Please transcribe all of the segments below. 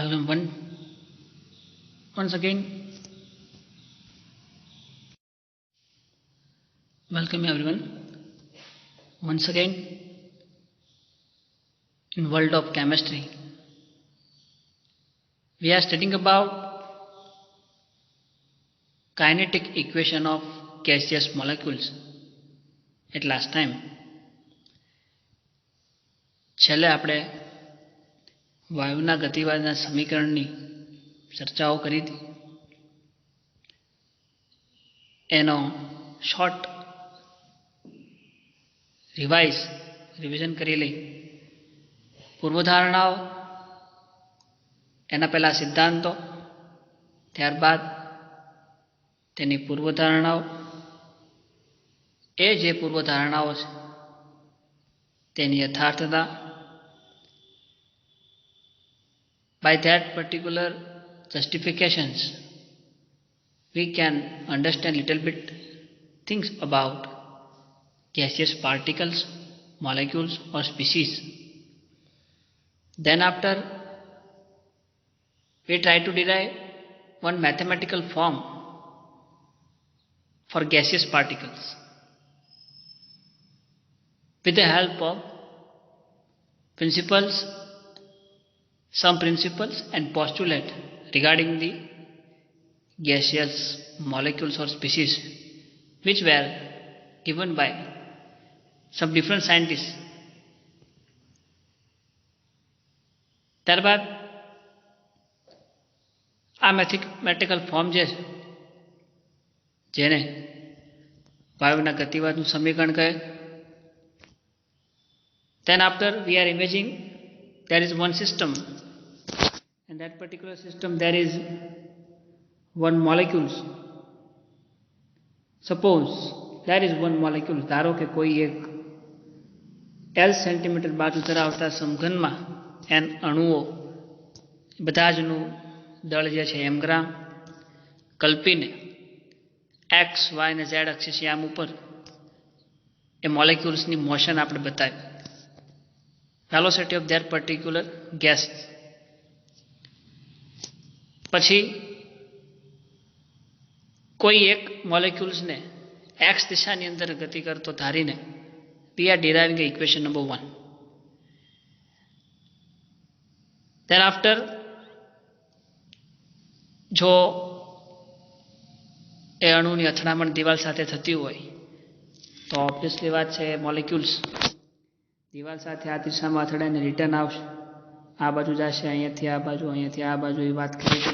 Welcome once again. Welcome everyone once again in world of chemistry. We are studying about kinetic equation of gaseous molecules. At last time છેલ્લે આપણે વાયુના ગતિવાદના સમીકરણની ચર્ચાઓ કરી હતી. એનો short revision કરી લઈ. પૂર્વધારણાઓ, એના પહેલા સિદ્ધાંતો, ત્યારબાદ તેની પૂર્વધારણાઓ, એ જે પૂર્વધારણાઓ છે તેની યથાર્થતા, by that particular justifications we can understand little bit things about gaseous particles, molecules or species. Then after we try to derive one mathematical form for gaseous particles with the help of some principles and postulate regarding the gaseous molecules or species which were given by some different scientists. ત્યારબાદ આ mathematical form જે છે જેને વાયુના ગતિવાદનું સમીકરણ કહે. Then after we are imagining there is one system. In that particular system there is one molecules. Suppose there is one molecule. ધારો કે કોઈ એક L સેન્ટીમીટર બાજુ ધરાવતા સમઘનમાં N અણુઓ બધા જનું દળ જે છે m ગ્રામ કલ્પીને x, y અને z અક્ષ યામ ઉપર એ મોલેક્યુલ્સની મોશન આપણે બતાવી. Velocity of that particular gas. પછી કોઈ એક મોલેક્યુલ્સને એક્સ દિશાની અંદર ગતિ કરતો ધારીને we are deriving equation number 1. Then after જો એ અણુની અથડામણ દિવાલ સાથે થતી હોય તો ઓબ્વિયસલી વાત છે મોલેક્યુલ્સ દિવાલ સાથે આ દિશામાં અથડાઈને રિટર્ન આવશે, આ બાજુ જશે, અહીંયાથી આ બાજુ, અહીંયાથી આ બાજુ, એ વાત કરી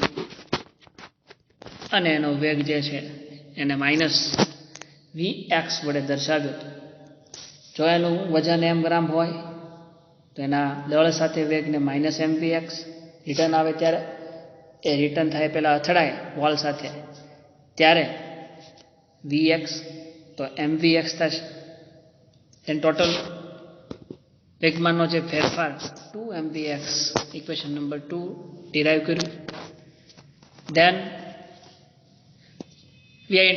અને એનો વેગ જે છે એને માઇનસ Vx વડે દર્શાવ્યો. જો એનું વજન m ગ્રામ હોય તો એના દળ સાથે વેગને માઇનસ mvx રિટર્ન આવે ત્યારે એ રિટર્ન થાય પહેલાં અથડાય વોલ સાથે ત્યારે Vx તો mvx થશે. then ટોટલ વેગમાનનો જે ફેરફાર 2 mvx ઇક્વેશન નંબર 2 ડિરાઈવ કર્યું. then we are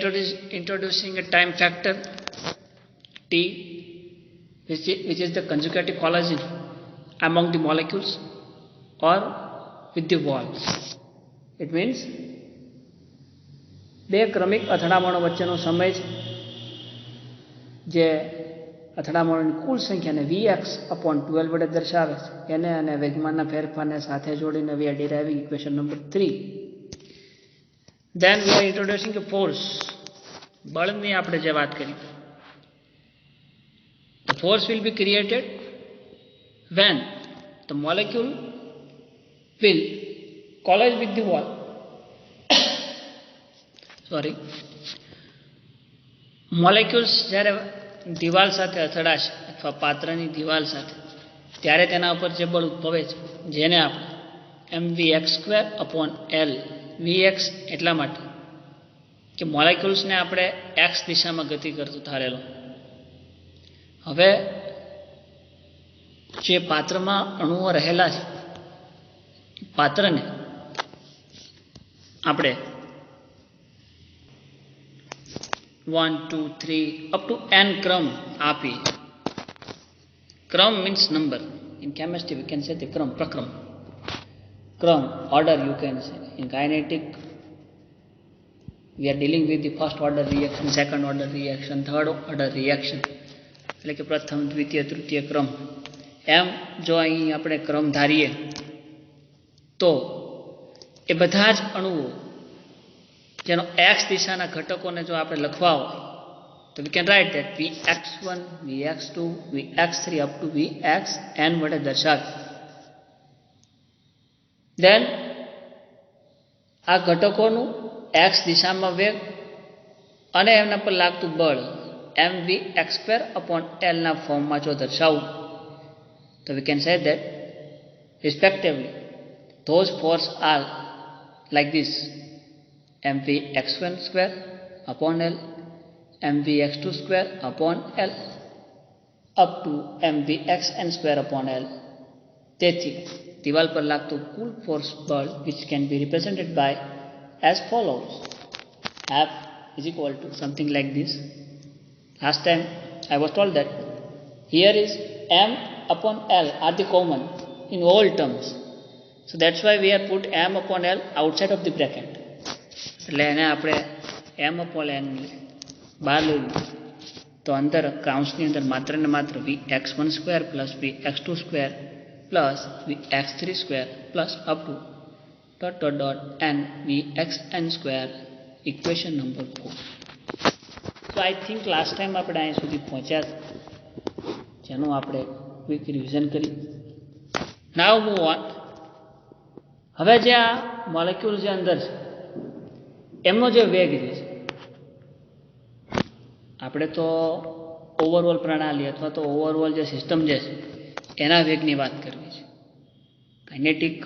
introducing a time factor t which is the conjugative collision among the molecules or with the walls. It means બે ક્રમિક અથડામણો વચ્ચેનો સમય છે જે અથડામણોની કુલ સંખ્યાને Vx/12 વડે દર્શાવે છે. એને અને વેગમાનના ફેરફારને સાથે જોડીને we are deriving equation number 3. Then we are introducing a force. બળની આપણે જે વાત કરી, the force will be created when the molecule will collide with the wall. Molecules જ્યારે દિવાલ સાથે અથડાશે અથવા પાત્રની દિવાલ સાથે ત્યારે તેના ઉપર જે બળ ઉદ્ભવે છે જેને આપણે mvx²/L Vx એટલા માટે કે મોલેક્યુલ્સને આપણે x દિશામાં ગતિ કરતો ધારેલો. હવે જે પાત્રમાં અણુઓ રહેલા છે પાત્રને આપણે 1, 2, 3 up to n ક્રમ આપી. ક્રમ means number. In chemistry we can say the ક્રમ, પ્રક્રમ. ક્રમ, order you can say. In kinetic, we are dealing with the first order reaction, second order reaction, third order reaction. એટલે કે પ્રથમ, દ્વિતીય, તૃતીય ક્રમ. એમ જો અહીં આપણે ક્રમ ધારીએ તો એ બધા જ અણુઓ જેનો એક્સ દિશાના ઘટકોને જો આપણે લખવા હોય તો we can write that Vx1, Vx2, Vx3 up to Vxn વડે દર્શાવે. Then આ ઘટકોનું એક્સ દિશામાં વેગ અને એમના પર લાગતું બળ mvx2/L ના ફોર્મમાં જો દર્શાવું તો we can say that respectively those forces are like this: mvx1/L, mvx2/L up to mvxn2/L. તેથી દિવાલ પર લાગતું કુલ ફોર્સ બળ which can be represented by as follows: F is equal to something like this. Last time I was told that here is m/L are the common in all terms, so that's why we have put m/L outside of the bracket. એટલે એને આપણે m/N બહાર લઈ તો અંદર કાઉન્સની અંદર માત્ર ને માત્ર Vx1² plus Vx2² plus Vx3² plus up to ... n Vxn² equation number 4. So I think last time આપણે અહીં સુધી પહોંચ્યા જેનું આપણે ક્વિક રિવિઝન કરી. નાવ મૂવ ઓન. હવે જે આ મોલેક્યુલ જે અંદર છે એમનો જે વેગ જે છે આપણે તો ઓવરઓલ પ્રણાલી અથવા તો ઓવરઓલ જે સિસ્ટમ જે છે એના વેગની વાત કરવી છે. કાઇનેટિક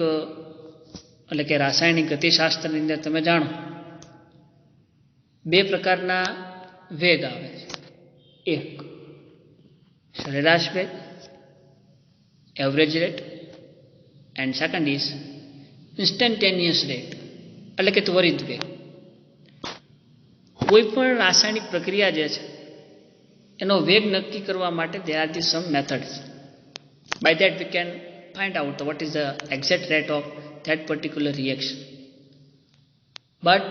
એટલે કે રાસાયણિક ગતિશાસ્ત્રની અંદર તમે જાણો બે પ્રકારના વેગ આવે છે. એક સરેરાશ વેગ, average rate, and second is instantaneous rate એટલે કે ત્વરિત વેગ. કોઈ પણ રાસાયણિક પ્રક્રિયા જે છે એનો વેગ નક્કી કરવા માટે there are some methods. By that we can find out what is the exact rate of that particular reaction. But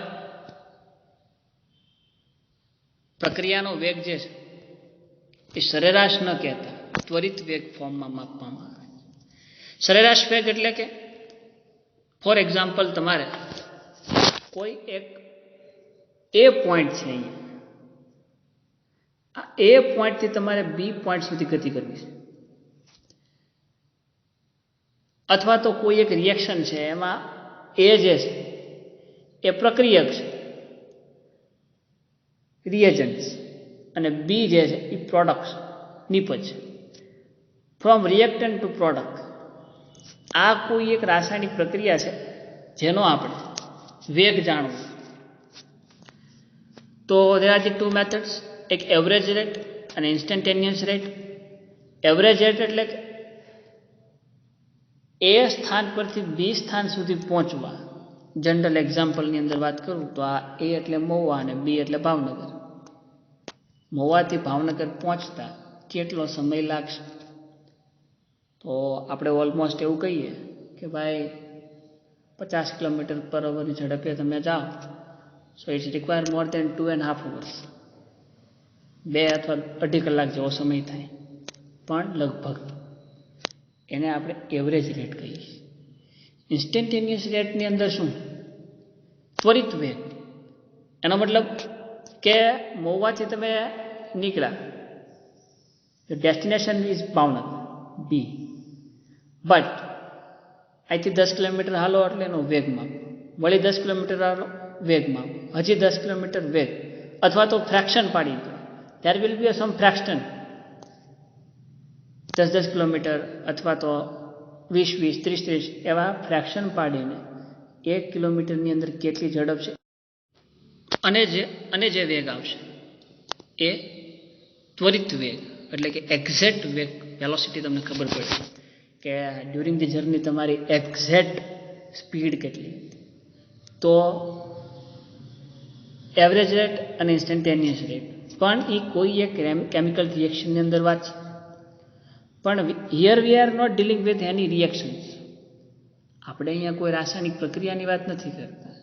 પ્રક્રિયાનો વેગ જે છે એ સરેરાશ ન કહેતા ત્વરિત વેગ ફોર્મમાં માપવામાં આવે. સરેરાશ વેગ એટલે કે ફોર એક્ઝામ્પલ તમારે કોઈ એક એ પોઈન્ટ છે અહીંયા, આ એ પોઈન્ટથી તમારે બી પોઈન્ટ સુધી ગતિ કરવી છે, અથવા તો કોઈ એક રિએક્શન છે એમાં એ જે છે એ પ્રક્રિયક છે, રિએજન્ટ્સ, અને બી જે છે એ પ્રોડક્ટ્સ, નિપજ. ફ્રોમ રિએક્ટન્ટ ટુ પ્રોડક્ટ આ કોઈ એક રાસાયણિક પ્રક્રિયા છે જેનો આપણે વેગ જાણવો. તો there are the two methods, એક એવરેજ રેટ અને ઇન્સ્ટન્ટેનિયસ રેટ. એવરેજ રેટ એટલે કે એ સ્થાન પરથી બી સ્થાન સુધી પહોંચવા. જનરલ એક્ઝામ્પલની અંદર વાત કરું તો આ એ એટલે મહુવા અને બી એટલે ભાવનગર. મહુવાથી ભાવનગર પહોંચતા કેટલો સમય લાગશે? તો આપણે ઓલમોસ્ટ એવું કહીએ કે ભાઈ 50 km/h ઝડપે તમે જાઓ so it's require more than 2.5 hours. 2 અથવા 2.5 કલાક જેવો સમય થાય, પણ લગભગ એને આપણે એવરેજ રેટ કહીએ. ઇન્સ્ટન્ટેનિયસ રેટની અંદર શું? ત્વરિત વેગ. એનો મતલબ કે મહુવાથી તમે નીકળ્યા, destination is Bhavnagar be, but અહીંથી 10 કિલોમીટર હાલો એટલે એનો વેગ માપો, વળી 10 કિલોમીટર હાલો વેગ માપો, હજી 10 કિલોમીટર વેગ, અથવા તો ફ્રેક્શન પાડી દો. there will be some fraction 10 kilometre અથવા તો 20 30 એવા ફ્રેક્શન પાડીને 1 કિલોમીટરની અંદર કેટલી ઝડપ છે અને જે વેગ આવશે એ ત્વરિત વેગ એટલે કે એક્ઝેક્ટ વેગ, વેલોસિટી તમને ખબર પડે કે ડ્યુરિંગ ધી જર્ની તમારી એક્ઝેક્ટ સ્પીડ કેટલી. તો એવરેજ રેટ અને ઇન્સ્ટન્ટેનિયસ રેટ પણ એ કોઈ એક કેમિકલ રિએક્શનની અંદર વાત છે. પણ here we are not dealing with any reactions. આપણે અહીંયા કોઈ રાસાયણિક પ્રક્રિયાની વાત નથી કરતા.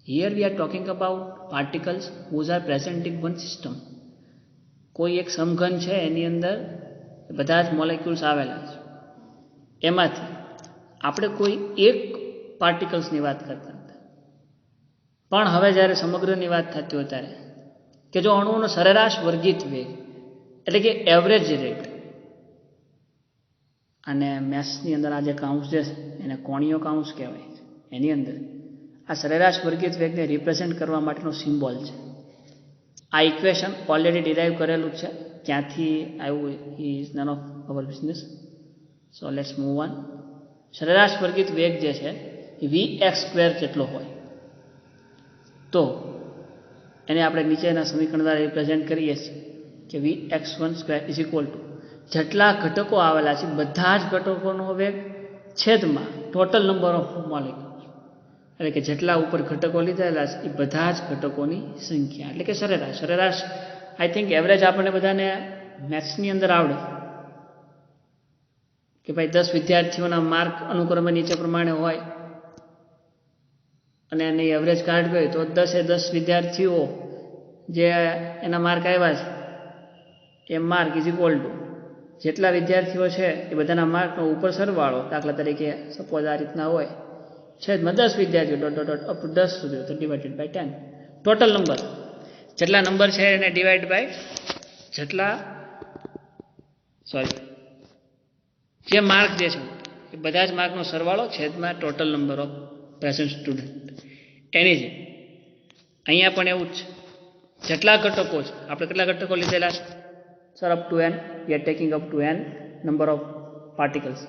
Here we are talking about particles whose are present in one system. કોઈ એક સમઘન છે, એની અંદર બધા જ મોલેક્યુલ્સ આવેલા છે. એમાંથી આપણે કોઈ એક પાર્ટિકલ્સની વાત કરતા હતા. પણ હવે જ્યારે સમગ્રની વાત થતી હોય ત્યારે કે જો અણુઓનો સરેરાશ વર્ગિત વેગ એટલે કે એવરેજ રેટ, અને મેથ્સની અંદર આ જે કાઉન્સ છે એને કોણીય કાઉન્સ કહેવાય. એની અંદર આ સરેરાશ વર્ગિત વેગને રિપ્રેઝેન્ટ કરવા માટેનો સિમ્બોલ છે. આ ઇક્વેશન ઓલરેડી ડિરાઈવ કરેલું છે. ક્યાંથી આવ્યું is none of our business. So let's move on. સરેરાશ વર્ગિત વેગ જે છે એ v(x²) જેટલો હોય તો એને આપણે નીચેના સમીકરણ દ્વારા રિપ્રેઝેન્ટ કરીએ છીએ કે v(x12) જેટલા ઘટકો આવેલા છે બધા જ ઘટકોનો વેગ છેદમાં ટોટલ નંબર ઓફ મોલેક્યુલ્સ, એટલે કે જેટલા ઉપર ઘટકો લીધેલા છે એ બધા જ ઘટકોની સંખ્યા, એટલે કે સરેરાશ. સરેરાશ આઈ થિંક એવરેજ આપણને બધાને મેથ્સની અંદર આવડે કે ભાઈ 10 વિદ્યાર્થીઓના માર્ક અનુક્રમે નીચે પ્રમાણે હોય અને એની એવરેજ કાઢવી હોય તો 10 વિદ્યાર્થીઓ જે એના માર્ક આવ્યા છે એ માર્ક ઇઝ ઇક્વલ ટુ જેટલા વિદ્યાર્થીઓ છે એ બધાના માર્કનો ઉપર સરવાળો. દાખલા તરીકે સપોઝ આ રીતના હોય, છેદમાં 10 વિદ્યાર્થીઓ અપ ટુ 10 સુધી તો ડિવાઇડેડ બાય 10. ટોટલ નંબર જેટલા નંબર છે એને ડિવાઈડ બાય જે માર્ક જે છે એ બધા જ માર્કનો સરવાળો છેદમાં total number of present student. એની છે અહીંયા પણ એવું જ છે. જેટલા ઘટકો છે, આપણે કેટલા ઘટકો લીધેલા છે sir? Up to n. We are taking up to n number of particles.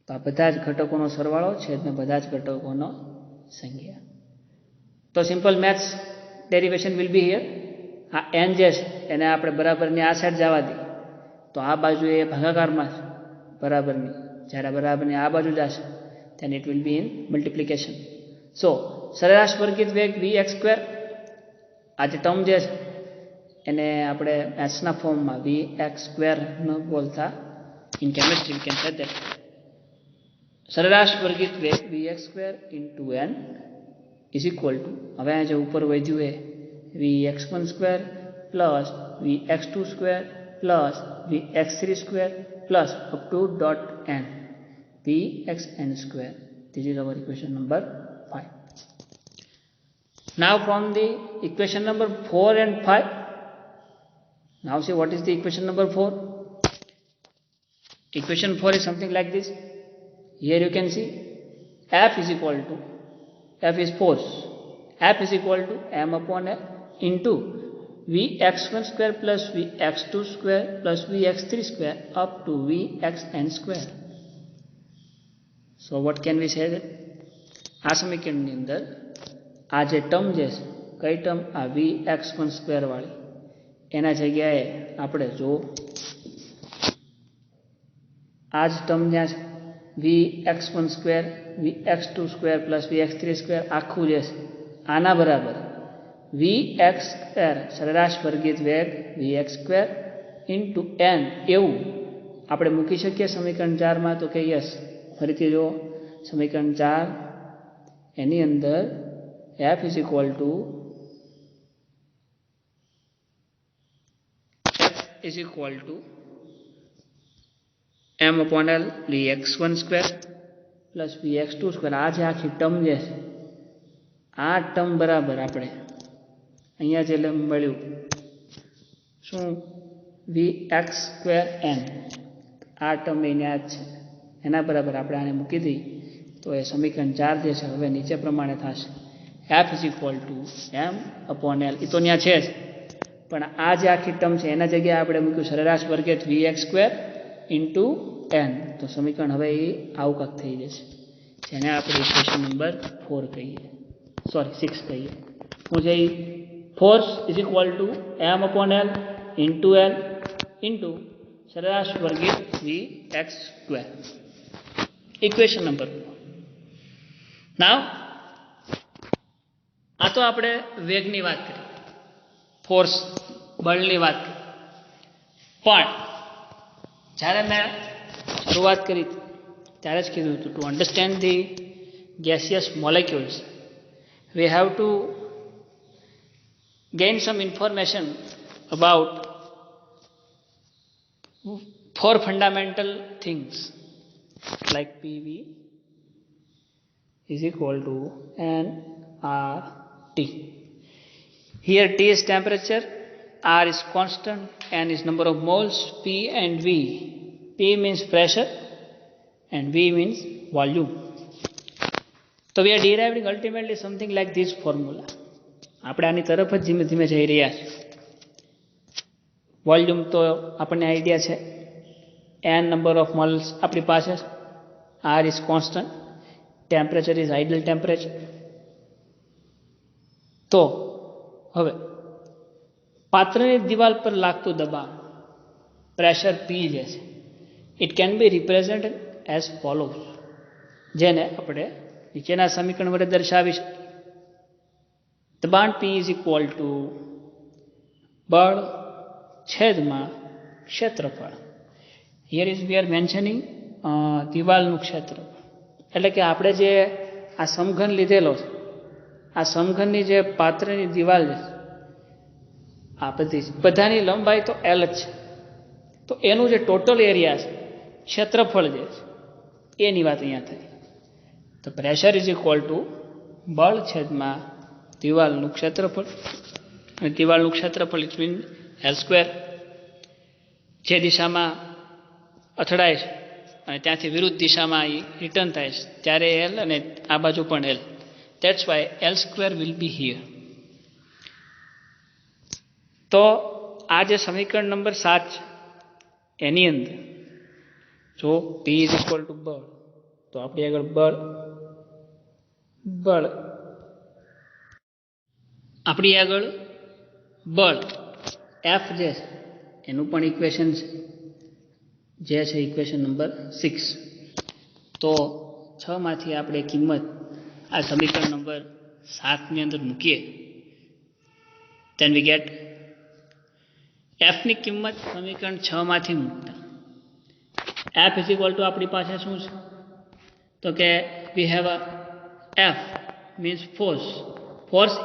તો આ બધા જ ઘટકોનો સરવાળો છેદમાં બધા જ ઘટકોનો સંખ્યા. તો simple maths derivation will be here. આ n જે છે એને આપણે બરાબરની આ સાઈડ જવા દઈએ તો આ બાજુ એ ભાગાકારમાં છે બરાબરની. જ્યારે બરાબરની આ બાજુ જશે then it will be in multiplication. સો સરેરાશ વર્ગિત વેગ v(x²) આ જે ટર્મ જે છે એને આપણે મેથ્સના ફોર્મમાં v(x²) ન બોલતા in chemistry we can say that સરેરાશ વર્ગિત વેગ v(x²) into n is equal to, હવે આ જે ઉપર વધ્યું એ v(x12) plus v(x22) plus v(x32) plus up to dot n vxn². This is our equation number 5. Now from the equation number 4 and 5, now see what is the equation number 4. Equation 4 is something like this. Here you can see F is force. F is equal to m/l into vx12 plus vx22 plus vx32 up to vxn². So what can we say that આ સમીકરણની અંદર આ જે term જે છે કઈ term આ vx12 વાળી એના જગ્યાએ આપણે જો આ જ ટર્મ જ્યાં છે vx12 vx22 plus vx32 આખું જે છે આના બરાબર vx² સરેરાશ વર્ગિત વેગ vx² into n એવું આપણે મૂકી શકીએ સમીકરણ 4માં. તો કે યસ. ફરીથી જો સમીકરણ 4 એની અંદર f is equal to m/l vx12 plus vx22. આ જે આખી ટર્મ જે છે આ ટર્મ બરાબર આપણે અહીંયા જે મળ્યું શું vx²n આ ટર્મ એને આ જ છે એના બરાબર આપણે આને મૂકી દઈએ તો એ સમીકરણ 4 જે છે હવે નીચે પ્રમાણે થશે f is equal to m/l. એ તો ત્યાં છે જ પણ આ જે આખી ટર્મ છે એના જગ્યાએ આપણે મૂક્યું સરેરાશ વર્ગિત vx² into n. તો સમીકરણ હવે એ આવું કાંક થઈ જશે જેને આપણે ઇક્વેશન નંબર 4 કહીએ, સોરી 6 કહીએ. હું જે force is equal two m/l into l into સરેરાશ વર્ગિત vx². Equation number 4. નાવ આ તો આપણે વેગની વાત કરી, ફોર્સ બળની વાત કરી. પણ જ્યારે મેં શરૂઆત કરી ત્યારે જ કીધું હતું, to understand the gaseous molecules we have to gain some information about 4 fundamental things like PV is equal to nRT. Here T is temperature, R is constant, N is number of moles, P and V. P means pressure and V means volume. So we are deriving ultimately something like this formula. આપણે આની તરફ જ ધીમે ધીમે જઈ રહ્યા છીએ. Volume તો આપણને આઈડિયા છે, n નંબર ઓફ મોલ્સ આપણી પાસે, R is constant, temperature is ideal temperature. તો હવે પાત્રની દિવાલ પર લાગતું દબાણ પ્રેશર P જે છે, it can be represented as follows, જેને આપણે નીચેના સમીકરણ વડે દર્શાવી શકીએ. દબાણ P ઇઝ ઇક્વલ ટુ બળ છેદમાં ક્ષેત્રફળ. હિયર ઇઝ વી આર મેન્શનિંગ દિવાલનું ક્ષેત્રફળ, એટલે કે આપણે જે આ સમઘન લીધેલો છે, આ સમઘનની જે પાત્રની દિવાલ છે, આ બધાની લંબાઈ તો L જ છે, તો એનું જે ટોટલ એરિયા છે, ક્ષેત્રફળ જે છે એની વાત અહીંયા થઈ. તો પ્રેશર ઇઝ ઇક્વલ ટુ બળ છેદમાં દિવાલનું ક્ષેત્રફળ, અને દિવાલનું ક્ષેત્રફળ ઇટ મીન L². જે દિશામાં અથડાય છે અને ત્યાંથી વિરુદ્ધ દિશામાં એ રિટર્ન થાય છે ત્યારે L, અને આ બાજુ પણ L. That's why L² will be here. તો આ જે સમીકરણ નંબર 7 છે એની અંદર જો P ઇઝ ઇક્વલ ટુ બળ, તો આપણી આગળ બળ આપણી આગળ બળ F જે છે એનું પણ ઇક્વેશન છે, જે છે ઇક્વેશન નંબર 6. તો 6 માંથી આપણે કિંમત આ સમીકરણ નંબર 7 ની અંદર મૂકીએ, then we get F ની કિંમત સમીકરણ 6 માંથી મૂકતા F ઇઝ ઇક્વલ ટુ આપણી પાસે શું છે, તો કે we have a F means force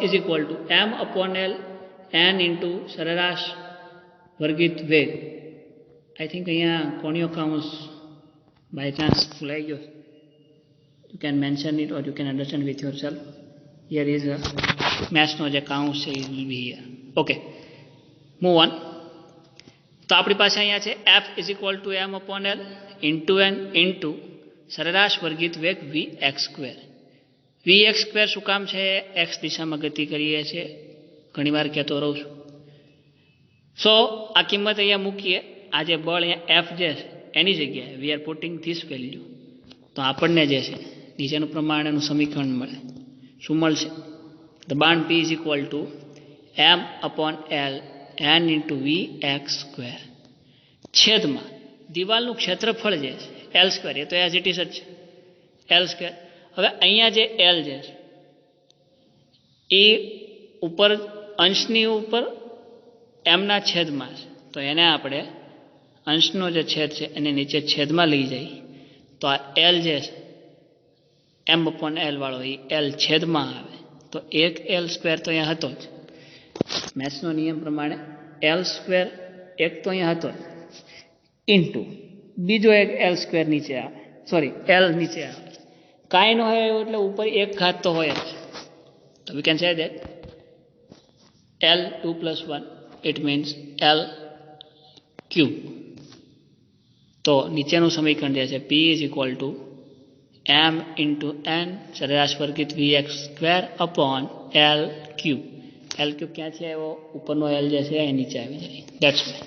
is equal to m upon L n into સરેરાશ વર્ગિત વેગ. I think અહીંયા કોણીયો કાઉન્સ બાય ચાન્સ ભૂલાઈ ગયો. You can mention it or you can understand with yourself. Here is a મેથ્સનો જે કાઉન્સ છે it will be here. Okay, move on. તો આપણી પાસે અહીંયા છે F is equal to m upon L into n into સરેરાશ વર્ગિત વેગ Vx². Vx² શું કામ છે, x દિશામાં ગતિ કરીએ છીએ, ઘણીવાર કહેતો રહું છું. સો આ કિંમત અહીંયા મૂકીએ, આ જે બળ અહીંયા F જે છે એની જગ્યાએ વી આર પુટિંગ ધીસ વેલ્યુ, તો આપણને જે છે નીચેનું પ્રમાણેનું સમીકરણ મળે. શું મળશે, દબાણ P is equal two m upon L n into Vx² છેદમાં દિવાલનું ક્ષેત્રફળ જે છે L², એ તો એઝ ઇટ ઇઝ જ છે L². હવે અહીંયા જે L જે છે એ ઉપર અંશની ઉપર એમના છેદમાં છે, તો એને આપણે અંશનો જે છેદ છે એને નીચે છેદમાં લઈ જઈએ, તો આ L જે છે m upon L વાળો એ L છેદમાં આવે, તો એક L² તો અહીંયા હતો જ, મેથ્સનો નિયમ પ્રમાણે L² એક તો અહીંયા હતો જ, ઇન્ટુ બીજો એક L² નીચે આવે, સોરી L નીચે આવે. કાંઈ ન હોય એટલે ઉપર એક ઘાત તો હોય જ, તો we can say that L2 + 1 it means L³. તો નીચેનું સમીકરણ જે છે P is equal two m into n સરેરાશ વર્ગિત Vx² upon L³. L³ ક્યાંથી આવ્યો, ઉપરનો L જે છે એ નીચે આવી જાય. That's why.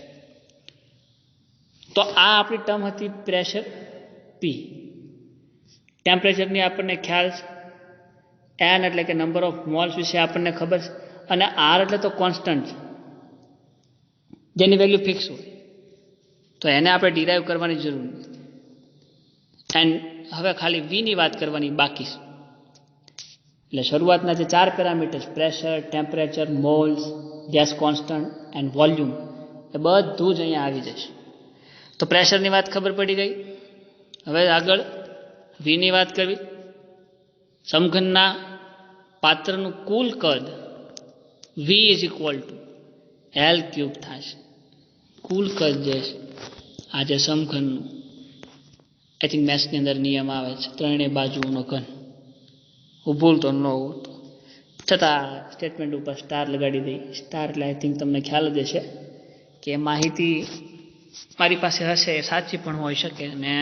તો આ આપણી ટર્મ હતી પ્રેશર P. ટેમ્પરેચરની આપણને ખ્યાલ છે, n એટલે કે નંબર ઓફ મોલ્સ વિશે આપણને ખબર છે, અને R એટલે તો કોન્સ્ટન્ટ છે જેની વેલ્યુ ફિક્સ હોય, તો એને આપણે ડિરાઈવ કરવાની જરૂર નથી. એન્ડ હવે ખાલી V ની વાત કરવાની બાકી છે. એટલે શરૂઆતના જે 4 parameters pressure, temperature, moles, gas constant and volume, એ બધું જ અહીંયા આવી જશે. તો પ્રેશરની વાત ખબર પડી ગઈ. હવે આગળ વીની વાત કરવી, સમઘનના પાત્રનું કુલ કદ V is equal to L cube થશે. કુલ કદ જે છે આ જે સમઘનનું, આઈ થિંક મેથ્સની અંદર નિયમ આવે છે ત્રણેય બાજુનો ઘન. હું ભૂલતો ન હોઉં તો છતાં સ્ટેટમેન્ટ ઉપર સ્ટાર લગાડી દઈ. સ્ટાર એટલે આઈ થિંક તમને ખ્યાલ જ હશે કે માહિતી મારી પાસે હશે એ સાચી પણ હોઈ શકે અને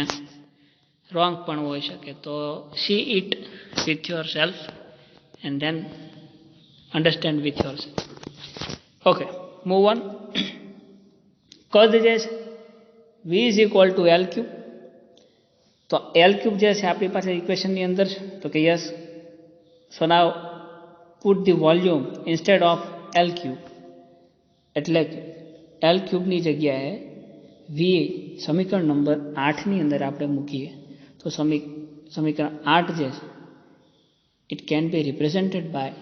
રોંગ પણ હોઈ શકે. તો see it with yourself and then understand with yourself. Okay, move on. કદ જે છે V is equal to L cube. તો એલ ક્યુબ જે છે આપણી પાસે ઇક્વેશનની અંદર છે, તો કે yes. So now put the volume instead of L cube, એટલે કે એલ ક્યુબની જગ્યાએ વી સમીકરણ નંબર 8ની અંદર આપણે મૂકીએ તો સમીકરણ 8 જે છે it can be represented by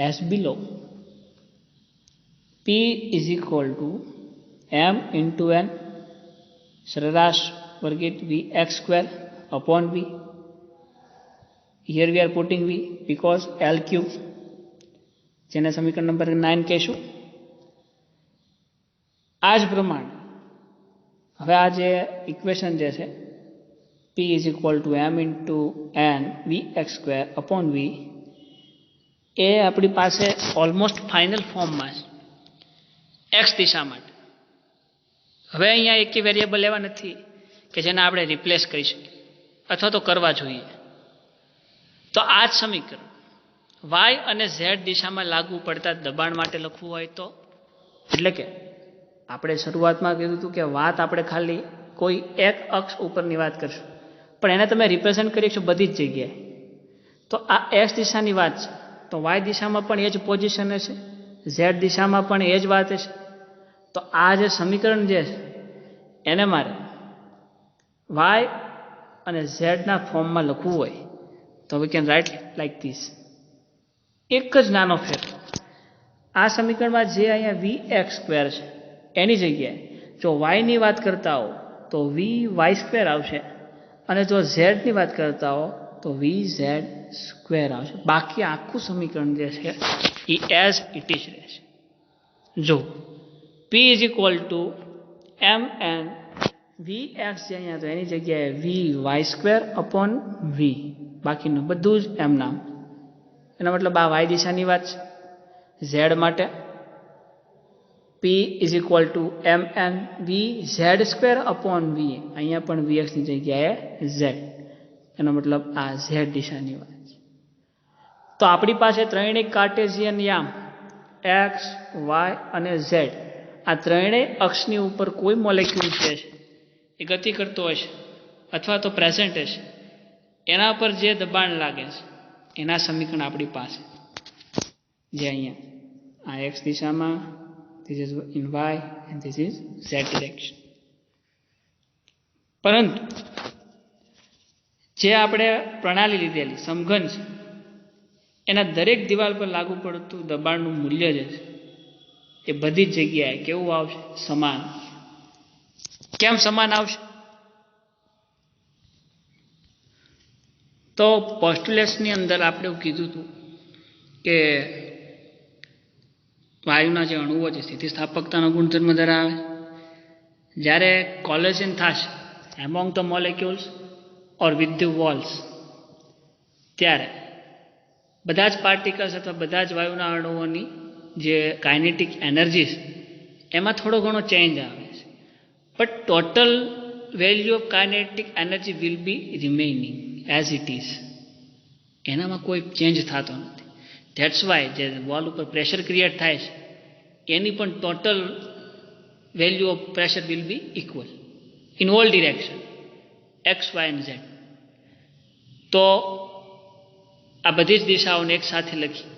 as below. P is equal to M into N સરેરાશ વર્ગિત V X square upon V. Here we are putting V because L cube, જેને સમીકરણ નંબર 9 કહેશું. આ જ પ્રમાણે હવે આ જે ઇક્વેશન જે છે P is equal to M into N V X square upon V, એ આપણી પાસે ઓલમોસ્ટ ફાઇનલ ફોર્મમાં છે એક્સ દિશા માટે. હવે અહીંયા એક વેરિયેબલ એવા નથી કે જેને આપણે રિપ્લેસ કરી શકીએ અથવા તો કરવા જોઈએ. તો આ જ સમીકરણ વાય અને ઝેડ દિશામાં લાગુ પડતા દબાણ માટે લખવું હોય તો, એટલે કે આપણે શરૂઆતમાં કીધું હતું કે વાત આપણે ખાલી કોઈ એક અક્ષ ઉપરની વાત કરશું, પણ એને તમે રિપ્રેઝેન્ટ કરી શકશો બધી જ જગ્યાએ. તો આ એક્સ દિશાની વાત છે, તો વાય દિશામાં પણ એ જ પોઝિશન હશે, ઝેડ દિશામાં પણ એ જ વાત હશે. તો આ જે સમીકરણ જે છે એને મારે વાય અને ઝેડના ફોર્મમાં લખવું હોય તો we can write like this. એક જ નાનો ફેર, આ સમીકરણમાં જે અહીંયા વી એક્સ સ્ક્વેર છે એની જગ્યાએ જો વાયની વાત કરતા હો તો વી વાય સ્ક્વેર આવશે, અને જો ઝેડની વાત કરતા હો તો વી ઝેડ સ્ક્વેર આવશે. બાકી આખું સમીકરણ જે છે એ એઝ ઇટ ઇઝ રહેશે. જો P is equal to M N V X જે અહીંયા તો એની જગ્યાએ V Y square upon V, બાકીનું બધું જ એમ નામ. એનો મતલબ આ વાય દિશાની વાત છે. ઝેડ માટે P is equal to M N V Z square upon V, અહીંયા પણ વી એક્સની જગ્યાએ ઝેડ, એનો મતલબ આ ઝેડ દિશાની વાત છે. તો આપણી પાસે ત્રણેય કાર્ટેશિયન યામ એક્સ વાય અને ઝેડ, આ ત્રણેય અક્ષની ઉપર કોઈ મોલેક્યુલ છે એ ગતિ કરતો હશે અથવા તો પ્રેઝન્ટ હશે, એના પર જે દબાણ લાગે છે એના સમીકરણ આપણી પાસે જે અહીંયા આ એક્સ દિશામાં, this is in y and this is z direction. પરંતુ જે આપણે પ્રણાલી લીધેલી સમઘન છે એના દરેક દિવાલ પર લાગુ પડતું દબાણનું મૂલ્ય જે છે એ બધી જ જગ્યાએ કેવું આવશે? સમાન. કેમ સમાન આવશે? તો પોસ્ટ્યુલેટ્સની અંદર આપણે એવું કીધું હતું કે વાયુના જે અણુઓ છે સ્થિતિસ્થાપકતાનો ગુણધર્મ ધરાવે. જ્યારે કોલેજન થશે among the molecules or with the walls, ત્યારે બધા જ પાર્ટિકલ્સ અથવા બધા જ વાયુના અણુઓની જે કાઇનેટિક એનર્જી છે એમાં થોડો ઘણો ચેન્જ આવે છે, but total value of kinetic energy will be remaining as it is. એનામાં કોઈ ચેન્જ થતો નથી. ધેટ્સ વાય જે વોલ ઉપર પ્રેશર ક્રિએટ થાય છે એની પણ total value of pressure will be equal in all direction X Y and Z. તો આ બધી જ દિશાઓને એક સાથે લખી,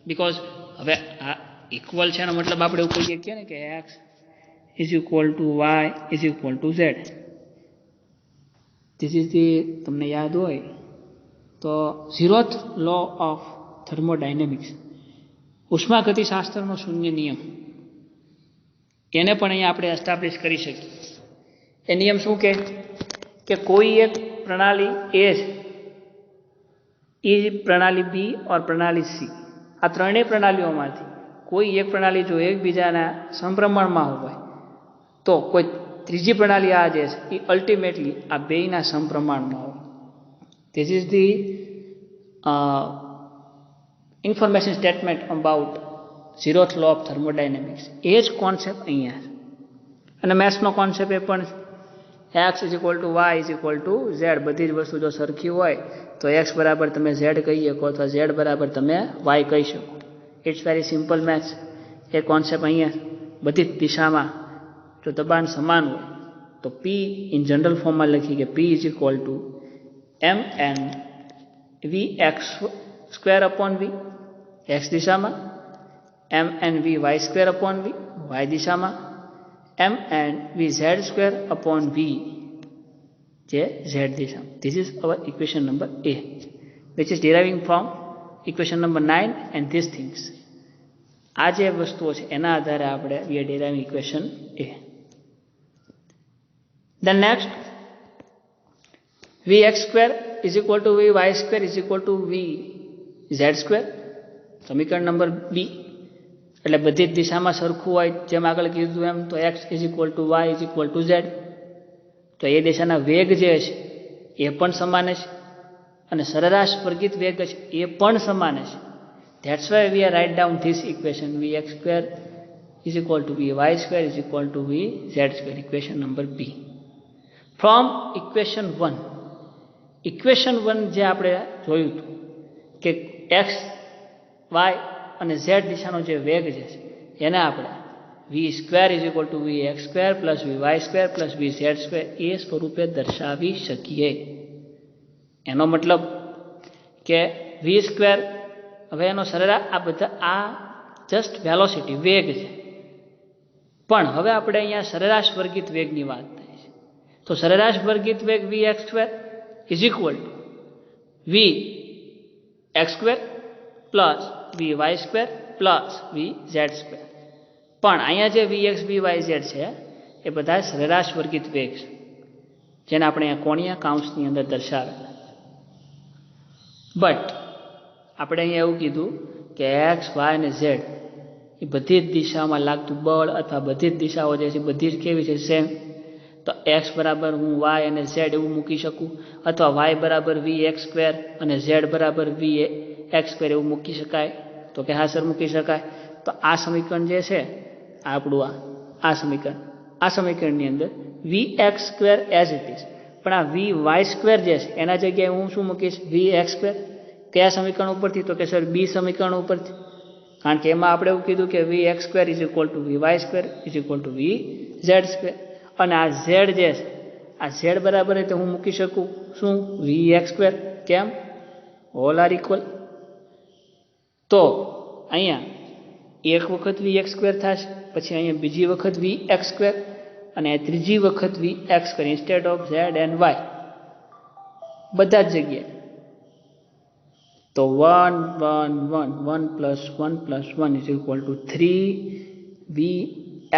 બિકોઝ હવે આ ઇક્વલ છે એનો મતલબ આપણે એવું કહીએ કે ને કે X is equal to Y is equal to Z. This is the, તમને યાદ હોય તો 0th લો ઓફ થર્મોડાયનેમિક્સ, ઉષ્માગતિશાસ્ત્રનો શૂન્ય નિયમ, એને પણ અહીંયા આપણે એસ્ટાબ્લિશ કરી શકીએ. એ નિયમ શું કહે કે કોઈ એક પ્રણાલી એ છે એ પ્રણાલી બી और પ્રણાલી સી, આ ત્રણેય પ્રણાલીઓમાંથી કોઈ એક પ્રણાલી જો એકબીજાના સમપ્રમાણમાં હોય તો કોઈ ત્રીજી પ્રણાલી આ જે છે એ અલ્ટિમેટલી આ બેયના સમપ્રમાણમાં હોય. This is the information statement about zeroth law of thermodynamics. એ જ કોન્સેપ્ટ અહીંયા છે. અને મેથ્સનો કોન્સેપ્ટ એ પણ X is equal to Y is equal to Z. બધી જ વસ્તુ જો સરખી હોય તો એક્સ બરાબર તમે ઝેડ કહી શકો અથવા ઝેડ બરાબર તમે વાય કહી શકો. It's very simple maths. એ કોન્સેપ્ટ અહીંયા બધી જ દિશામાં જો દબાણ સમાન હોય તો પી ઇન જનરલ ફોર્મમાં લખી કે P is equal to M N V X square upon V X દિશામાં, M N V Y square upon V Y દિશામાં, M N V Z square upon V જે ઝેડ દિશામાં. This is our equation number A which is deriving from equation number 9 and this things. આ જે વસ્તુઓ છે એના આધારે આપણે we are deriving equation A. Then next, vx square is equal to vy square is equal to vz square. સમીકરણ number બી એટલે બધી જ દિશામાં સરખું હોય જેમ આગળ કીધું એમ તો x is equal to y is equal to z. તો એ દિશાના વેગ જે છે એ પણ સમાન છે અને સરેરાશ વર્ગિત વેગ છે એ પણ સમાન છે. That's why we are write down this equation vx square is equal to vy square is equal to vz square, equation number B. From equation 1, equation 1 જે આપણે જોયું હતું કે x, y અને z દિશાનો જે વેગ છે એને આપણે v square is equal to vx square plus vy square plus vz square એ સ્વરૂપે દર્શાવી શકીએ. એનો મતલબ કે v સ્ક્વેર, હવે એનો સરેરાશ આ બધા આ જસ્ટ વેલોસિટી વેગ છે, પણ હવે આપણે અહીંયા સરેરાશ વર્ગિત વેગની વાત થાય છે. તો સરેરાશ વર્ગિત વેગ vx square is equal to vx square plus vy square plus vz square. પણ અહીંયા જે vx vy z છે એ બધા સરેરાશ વર્ગિત વેગ છે જેને આપણે અહીંયા કોણીય કૌંસની અંદર દર્શાવેલા. બટ આપણે અહીંયા એવું કીધું કે એક્સ વાય અને ઝેડ એ બધી જ દિશામાં લાગતું બળ અથવા બધી જ દિશાઓ જે છે બધી જ કેવી છે સેમ. તો એક્સ બરાબર હું વાય અને ઝેડ એવું મૂકી શકું અથવા વાય બરાબર વી એક્સ સ્ક્વેર અને ઝેડ બરાબર વી એક્સ સ્ક્વેર એવું મૂકી શકાય. તો કે હા સર મૂકી શકાય. તો આ સમીકરણ જે છે આપણું આ સમીકરણની અંદર V X square as it is, પણ આ વી વાય સ્ક્વેર જે છે એના જગ્યાએ હું શું મૂકીશ વી એક્સ સ્ક્વેર. કયા સમીકરણ ઉપરથી? તો કે સર બી સમીકરણ ઉપરથી, કારણ કે એમાં આપણે એવું કીધું કે V X square is equal to V Y square is equal to V Z square. અને આ ઝેડ જે છે આ ઝેડ બરાબર એટલે હું મૂકી શકું શું વી એક્સ સ્ક્વેર. કેમ? All are equal. તો અહીંયા એક વખત વી એક્સ સ્ક્વેર થશે, પછી અહીંયા બીજી વખત વી એક્સ સ્ક્વેર અને ત્રીજી વખત V X square instead of Z and Y બધા જ જગ્યાએ. તો 1 1 1 1 plus 1 is equal to 3 V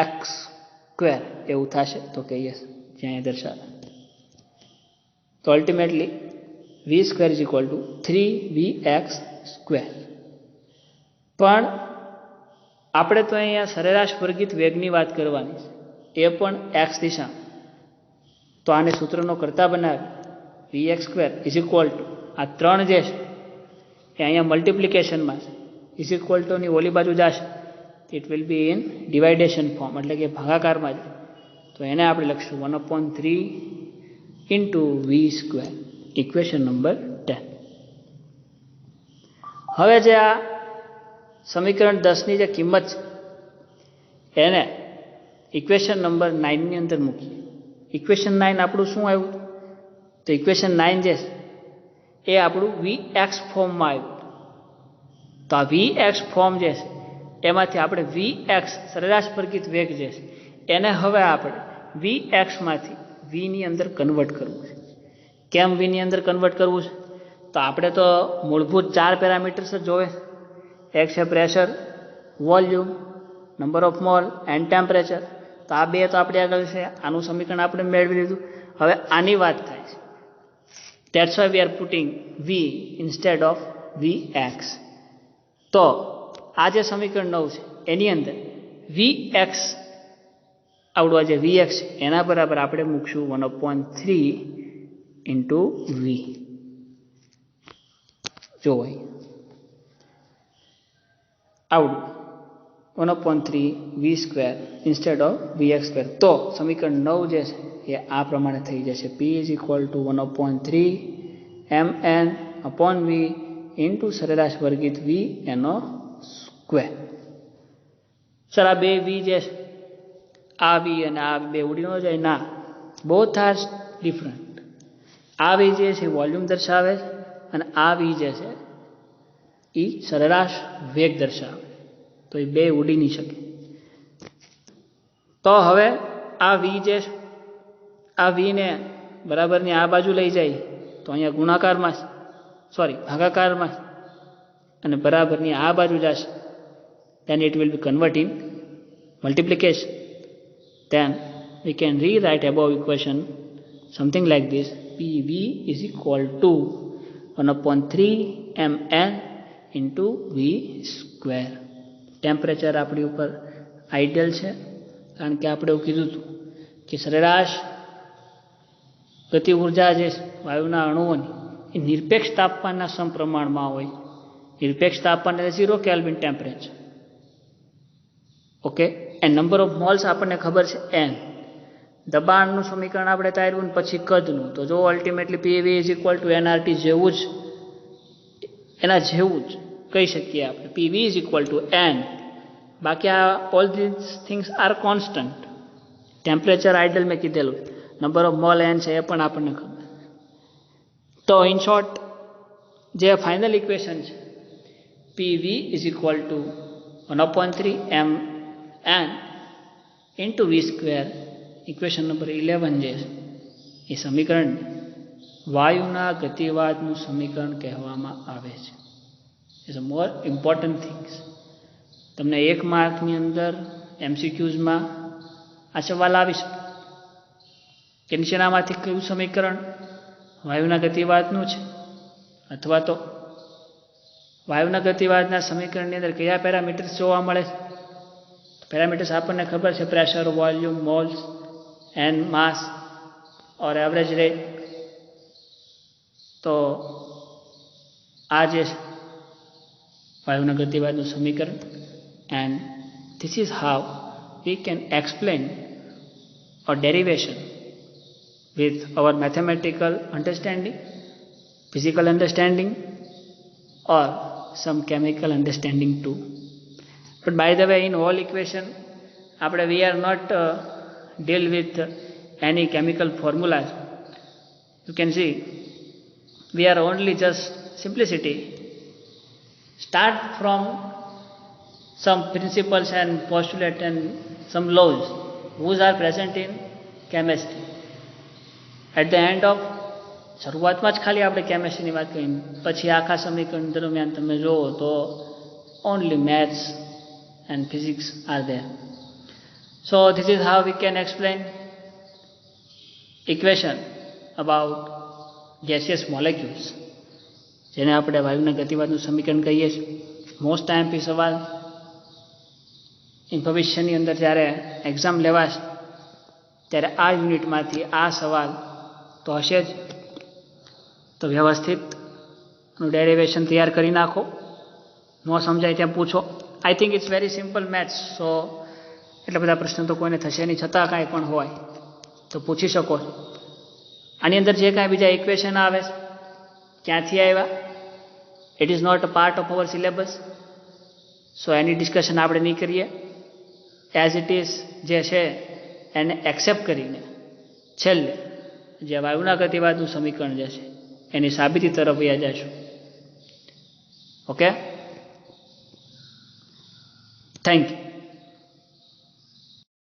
X square એવું થશે. તો કે યસ જ્યાં દર્શાવે. તો ultimately V square is equal to 3 V X square. પણ આપણે તો અહીંયા સરેરાશ વર્ગિત વેગની વાત કરવાની છે, એ પણ એક્સ દિશા. તો આને સૂત્રનો કરતા બનાવી V X square is equal to આ 3 જે છે એ અહીંયા મલ્ટિપ્લિકેશનમાં છે, ઇઝ ઇક્વલ ટુની ઓલી બાજુ જશે it will be in division form એટલે કે ભાગાકારમાં જ. તો એને આપણે લખશું 1/3 into V square, equation number 10. હવે જે આ સમીકરણ 10ની જે કિંમત છે એને ઇક્વેશન નંબર 9ની અંદર મૂકીએ. ઇક્વેશન 9 આપણું શું આવ્યું? તો ઇક્વેશન 9 જે છે એ આપણું વી એક્સ ફોર્મમાં આવ્યું. તો આ વી એક્સ ફોર્મ જે છે એમાંથી આપણે વી એક્સ સરેરાશ વર્ગિત વેગ જે છે એને હવે આપણે વી એક્સમાંથી વીની અંદર કન્વર્ટ કરવું છે. કેમ વીની અંદર કન્વર્ટ કરવું છે? તો આપણે તો મૂળભૂત 4 પેરામીટર્સ જ જોવે. એક છે pressure, volume, number of mall and temperature. તો આ બે તો આપણે આગળ છે, આનું સમીકરણ આપણે મેળવી લીધું. હવે આની વાત થાય છે That's why we are putting v instead of vx. તો આ જે સમીકરણ 9 છે એની અંદર vx આવડું આ જે vx છે એના બરાબર આપણે મૂકશું 1/3 into v. જો ભાઈ આવડું 1/3 v square instead of vx square. તો સમીકરણ 9 જે છે એ આ પ્રમાણે થઈ જશે p = 1/3 mn upon v into સરેરાશ વર્ગિત v એનો સ્ક્વેર. સર આ બે v જે છે આ v અને આ બે ઉડી ન જાય ના, બોથ આર ડિફરન્ટ. આ v જે છે વોલ્યુમ દર્શાવે અને આ v જે છે એ સરેરાશ વેગ દર્શાવે, તો એ બે ઉડી નહીં શકે. તો હવે આ v જે છે આ v ને બરાબરની આ બાજુ લઈ જાય તો અહીંયા ગુણાકારમાં ભાગાકારમાં અને બરાબરની આ બાજુ જશે, then it will be convert in multiplication. Then we can rewrite above equation something like this: PV is equal to 1/3 mn into v square. Temperature આપણી ઉપર આઈડિયલ છે, કારણ કે આપણે એવું કીધું હતું કે સરેરાશ ગતિ ઉર્જા જે વાયુના અણુઓની એ નિરપેક્ષ તાપમાનના સમપ્રમાણમાં હોય. નિરપેક્ષ તાપમાન એટલે 0 kelvin temperature. Okay, and number of moles આપણને ખબર છે n. દબાણનું સમીકરણ આપણે તાર્યું ને પછી કદનું, તો જો અલ્ટિમેટલી PV = nRT જેવું જ એના જેવું જ કહી શકીએ આપણે. PV = n. બાકી આ all this things are constant. Temperature idol મેં કીધેલું, નંબર ઓફ મોલ n છે એ પણ આપણને ખબર. તો ઇન શોર્ટ જે ફાઇનલ ઇક્વેશન છે PV = 1/3 mn into v square, equation number 11 જે છે એ સમીકરણ વાયુના ગતિવાદનું સમીકરણ કહેવામાં આવે છે. It's a more important things. તમને 1 માર્કની અંદર MCQsમાં આ સવાલ આવી શકે કે નીચેનામાંથી કયું સમીકરણ વાયુના ગતિવાદનું છે, અથવા તો વાયુના ગતિવાદના સમીકરણની અંદર કયા પેરામીટર્સ જોવા મળે છે. પેરામીટર્સ આપણને ખબર છે: pressure, volume, moles and mass or average rate. તો આ જે છે વાયુના ગતિવાદનું સમીકરણ, and this is how we can explain or derivation with our mathematical understanding, physical understanding, or some chemical understanding too. But by the way, in whole equation, we are not deal with any chemical formulas. You can see, we are only just simplicity. Start from some principles and postulate and some laws whose are present in chemistry. At the end of શરૂઆતમાં જ ખાલી આપણે કેમેસ્ટ્રીની વાત કરી, પછી આખા સમીકરણ દરમિયાન તમે જુઓ તો only maths and physics are there. So this is how we can explain equation about gaseous molecules, જેને આપણે વાયુના ગતિવાદનું સમીકરણ કહીએ છીએ. મોસ્ટ આઈએમપી સવાલ ભવિષ્યની અંદર જ્યારે એક્ઝામ લેવાશે ત્યારે આ યુનિટમાંથી આ સવાલ તો હશે જ. તો વ્યવસ્થિત ડેરિવેશન તૈયાર કરી નાખો. ન સમજાય ત્યાં પૂછો. I think it's very simple maths. So એટલા બધા પ્રશ્નો તો કોઈને થશે નહીં, છતાં કાંઈ પણ હોય તો પૂછી શકો. આની અંદર જે કાંઈ બીજા ઇક્વેશન આવે છે ક્યાંથી આવ્યા, it is not a part of our syllabus. So any discussion આપણે નહીં કરીએ. એઝ ઇટ ઇઝ જે છે એને એક્સેપ્ટ કરીને છેલ્લે જે વાયુના ગતિવાદનું સમીકરણ જે છે એની સાબિતી તરફ વયા જશું. Okay, thank you.